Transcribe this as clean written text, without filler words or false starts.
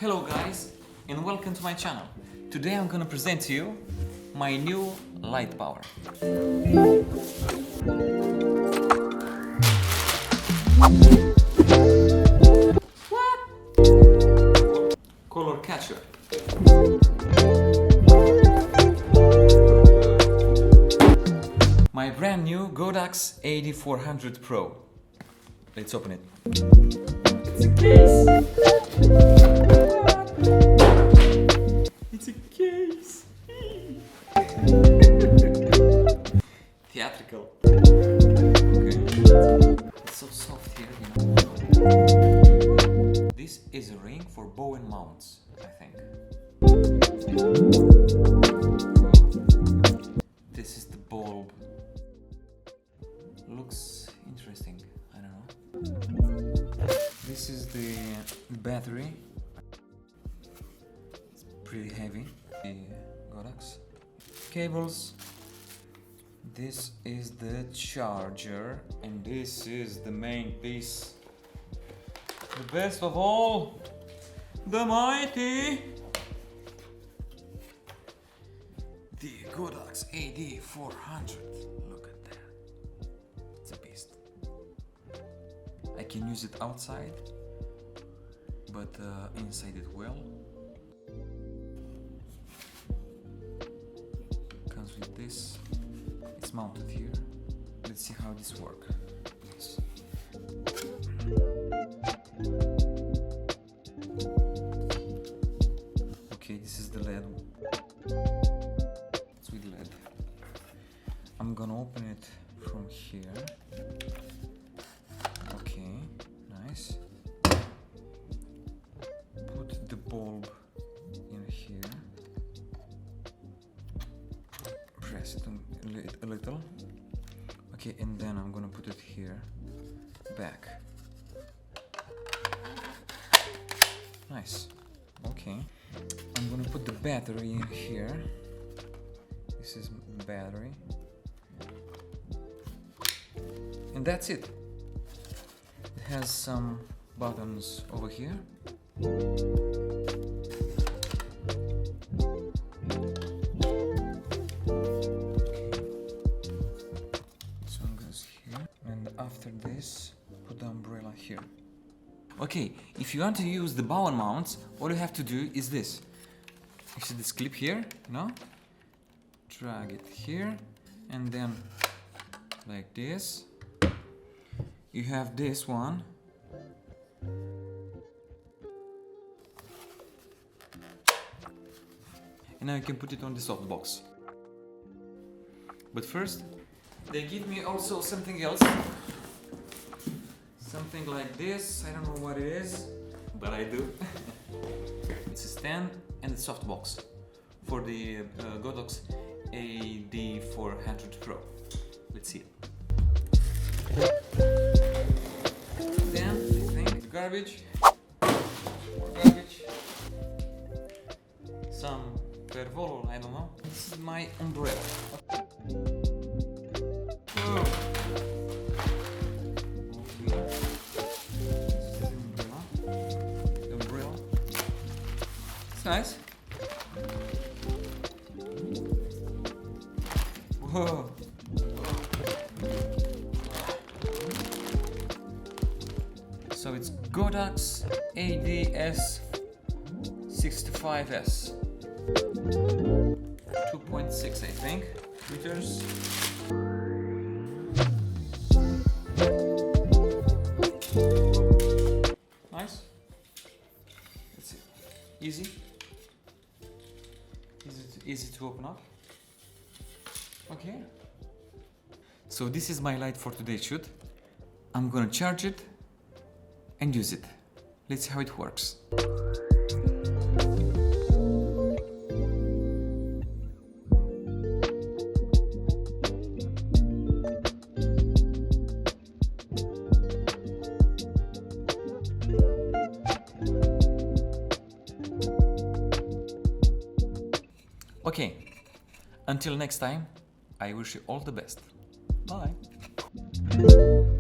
Hello guys, and welcome to my channel. Today I'm gonna present to you my new light power. What? Color catcher. My brand new Godox AD400Pro. Let's open it. It's a case. It's a case. Theatrical. Okay. It's so soft here, you know. This is a ring for bow and mounts, I think. This is the bulb. Looks interesting. I don't know. This is the battery. It's pretty heavy. The Godox cables. This is the charger, and this is the main piece. The best of all, the mighty, the Godox AD400. Look at that. It's a beast. I can use it outside, but inside it well. Comes with this. It's mounted here. Let's see how this works. Okay, this is the LED. It's with LED. I'm gonna open it from here. Okay, nice. Put the bulb in here. Press it a little. Okay, and then I'm gonna put it here. Back. Nice. Okay. I'm gonna put the battery in here. This is the battery. And that's it. It has some buttons over here. This one goes here. And after this, put the umbrella here. Okay, if you want to use the bow and mounts, all you have to do is this. You see this clip here, no? Drag it here, and then like this. You have this one. And now you can put it on the softbox. But first, they give me also something else. Something like this. I don't know what it is, but I do. It's a stand and a softbox for the Godox AD400Pro. Let's see it. Then I think garbage, more garbage, some pervolo, I don't know. This is my umbrella. Oh. Okay. This is the umbrella. The umbrella. It's nice. Whoa. So it's Godox AD65S 2.6, I think, meters. Nice. That's it. Easy. Easy to open up. Okay. So this is my light for today's shoot. I'm gonna charge it and use it. Let's see how it works. Okay, until next time, I wish you all the best. Bye.